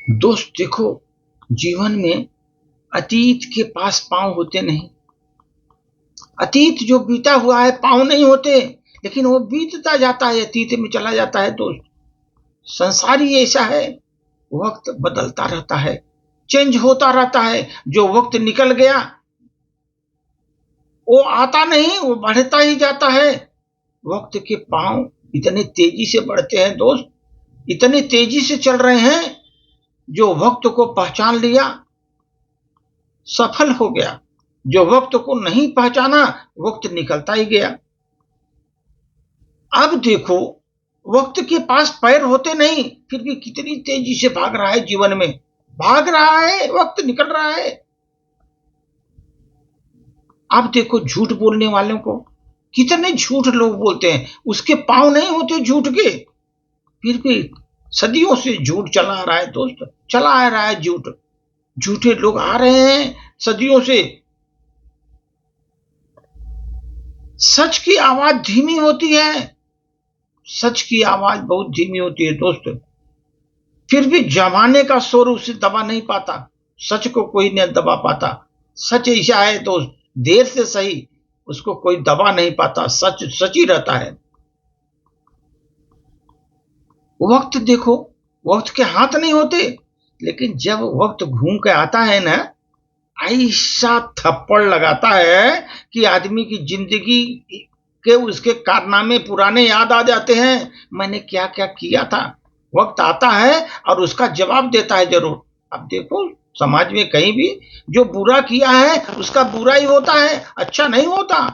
दोस्त देखो, जीवन में अतीत के पास पांव होते नहीं। अतीत जो बीता हुआ है पांव नहीं होते, लेकिन वो बीतता जाता है, अतीत में चला जाता है। दोस्त, संसार ही ऐसा है, वक्त बदलता रहता है, चेंज होता रहता है। जो वक्त निकल गया वो आता नहीं, वो बढ़ता ही जाता है। वक्त के पांव इतने तेजी से बढ़ते हैं दोस्त, इतनी तेजी से चल रहे हैं। जो वक्त को पहचान लिया सफल हो गया, जो वक्त को नहीं पहचाना वक्त निकलता ही गया। अब देखो, वक्त के पास पैर होते नहीं, फिर भी कितनी तेजी से भाग रहा है, जीवन में भाग रहा है, वक्त निकल रहा है। अब देखो, झूठ बोलने वालों को, कितने झूठ लोग बोलते हैं, उसके पांव नहीं होते झूठ के, फिर भी सदियों से झूठ चला आ रहा है दोस्त, चला आ रहा है झूठ। झूठे लोग आ रहे हैं सदियों से। सच की आवाज धीमी होती है, सच की आवाज बहुत धीमी होती है दोस्त, फिर भी जमाने का शोर उसे दबा नहीं पाता, सच को कोई नहीं दबा पाता। सच ऐसा है दोस्त, देर से सही उसको कोई दबा नहीं पाता, सच सच ही रहता है। वक्त देखो, वक्त के हाथ नहीं होते, लेकिन जब वक्त घूम के आता है ना, ऐसा थप्पड़ लगाता है कि आदमी की जिंदगी के उसके कारनामे पुराने याद आ जाते हैं। मैंने क्या क्या किया था। वक्त आता है और उसका जवाब देता है जरूर। अब देखो, समाज में कहीं भी जो बुरा किया है उसका बुरा ही होता है, अच्छा नहीं होता।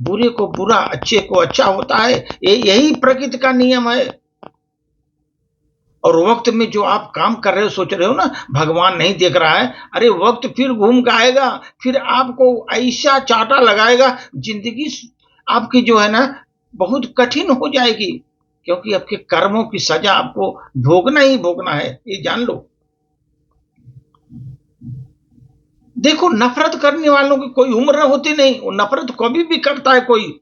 बुरे को बुरा, अच्छे को अच्छा होता है, यही प्रकृति का नियम है। और वक्त में जो आप काम कर रहे हो, सोच रहे हो ना भगवान नहीं देख रहा है, अरे वक्त फिर घूम के आएगा, फिर आपको ऐसा चाटा लगाएगा, जिंदगी आपकी जो है ना बहुत कठिन हो जाएगी, क्योंकि आपके कर्मों की सजा आपको भोगना ही भोगना है, ये जान लो। देखो, नफरत करने वालों की कोई उम्र होती नहीं, वो नफरत कभी भी करता है कोई,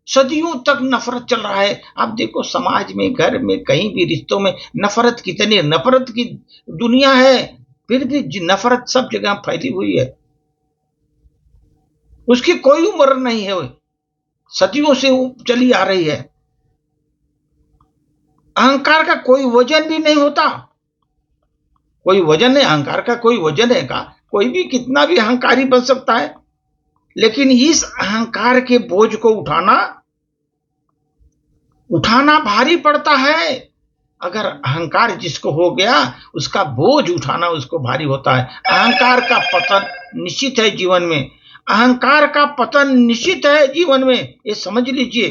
सदियों तक नफरत चल रहा है। आप देखो, समाज में, घर में, कहीं भी रिश्तों में नफरत कितनी, नफरत की दुनिया है, फिर भी नफरत सब जगह फैली हुई है। उसकी कोई उम्र नहीं है, सदियों से चली आ रही है। अहंकार का कोई वजन भी नहीं होता, कोई वजन है अहंकार का, कोई वजन है का? कोई भी कितना भी अहंकारी बन सकता है, लेकिन इस अहंकार के बोझ को उठाना उठाना भारी पड़ता है। अगर अहंकार जिसको हो गया, उसका बोझ उठाना उसको भारी होता है। अहंकार का पतन निश्चित है जीवन में, अहंकार का पतन निश्चित है जीवन में, ये समझ लीजिए।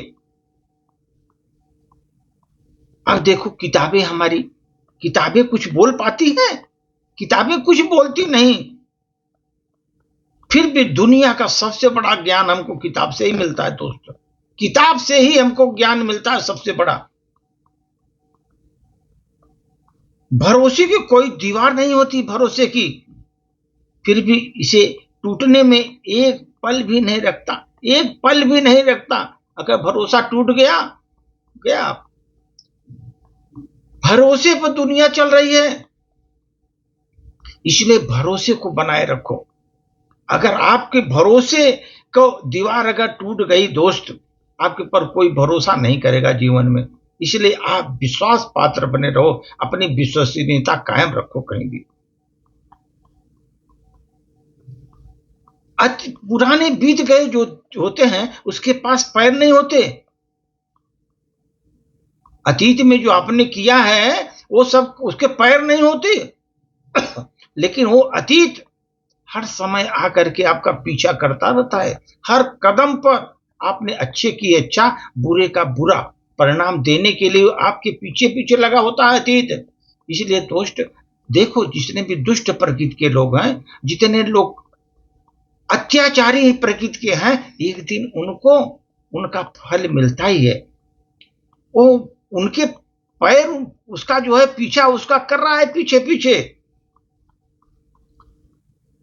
अब देखो, किताबें, हमारी किताबें कुछ बोल पाती हैं? किताबें कुछ बोलती नहीं, फिर भी दुनिया का सबसे बड़ा ज्ञान हमको किताब से ही मिलता है दोस्तों। किताब से ही हमको ज्ञान मिलता है सबसे बड़ा। भरोसे की कोई दीवार नहीं होती, भरोसे की, फिर भी इसे टूटने में एक पल भी नहीं रखता, एक पल भी नहीं रखता। अगर भरोसा टूट गया, गया। भरोसे पर दुनिया चल रही है, इसलिए भरोसे को बनाए रखो। अगर आपके भरोसे को दीवार अगर टूट गई दोस्त, आपके पर कोई भरोसा नहीं करेगा जीवन में। इसलिए आप विश्वास पात्र बने रहो, अपनी विश्वसनीयता कायम रखो। कहीं भी पुराने बीत गए जो होते हैं, उसके पास पैर नहीं होते। अतीत में जो आपने किया है वो सब उसके पैर नहीं होते, लेकिन वो अतीत हर समय आकर के आपका पीछा करता रहता है। हर कदम पर आपने अच्छे की अच्छा, बुरे का बुरा परिणाम देने के लिए आपके पीछे पीछे लगा होता है अतीत। इसलिए दोस्त देखो, जितने भी दुष्ट प्रकृति के लोग हैं, जितने लोग अत्याचारी प्रकृति के हैं, एक दिन उनको उनका फल मिलता ही है। वो उनके पैर, उसका जो है पीछा उसका कर रहा है पीछे पीछे।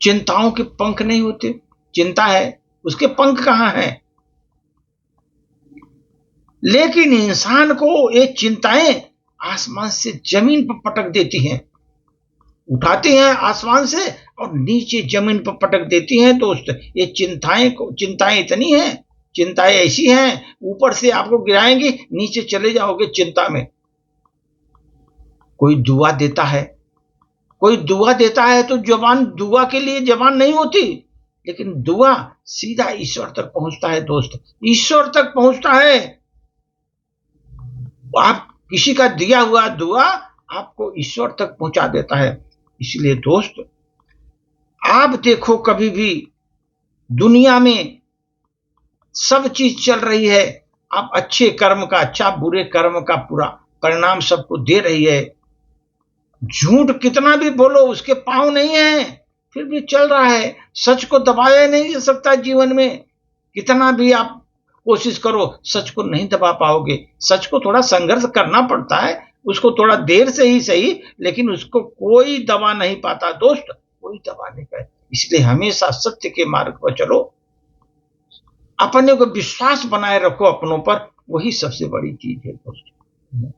चिंताओं के पंख नहीं होते, चिंता है उसके पंख कहां हैं? लेकिन इंसान को ये चिंताएं आसमान से जमीन पर पटक देती हैं। उठाती हैं आसमान से और नीचे जमीन पर पटक देती हैं दोस्त। ये चिंताएं इतनी हैं, चिंताएं ऐसी हैं, ऊपर से आपको गिराएंगी, नीचे चले जाओगे चिंता में। कोई दुआ देता है, कोई दुआ देता है तो जबान दुआ के लिए जबान नहीं होती, लेकिन दुआ सीधा ईश्वर तक पहुंचता है दोस्त, ईश्वर तक पहुंचता है। आप किसी का दिया हुआ दुआ आपको ईश्वर तक पहुंचा देता है। इसलिए दोस्त, आप देखो कभी भी दुनिया में सब चीज चल रही है, आप अच्छे कर्म का अच्छा, बुरे कर्म का पूरा परिणाम सबको दे रही है। झूठ कितना भी बोलो उसके पांव नहीं है, फिर भी चल रहा है। सच को दबाया नहीं जा सकता जीवन में, कितना भी आप कोशिश करो सच को नहीं दबा पाओगे। सच को थोड़ा संघर्ष करना पड़ता है, उसको थोड़ा देर से ही सही, लेकिन उसको कोई दबा नहीं पाता दोस्त, कोई दबा नहीं पाए। इसलिए हमेशा सत्य के मार्ग पर चलो, अपने को विश्वास बनाए रखो अपनों पर, वही सबसे बड़ी चीज है दोस्त।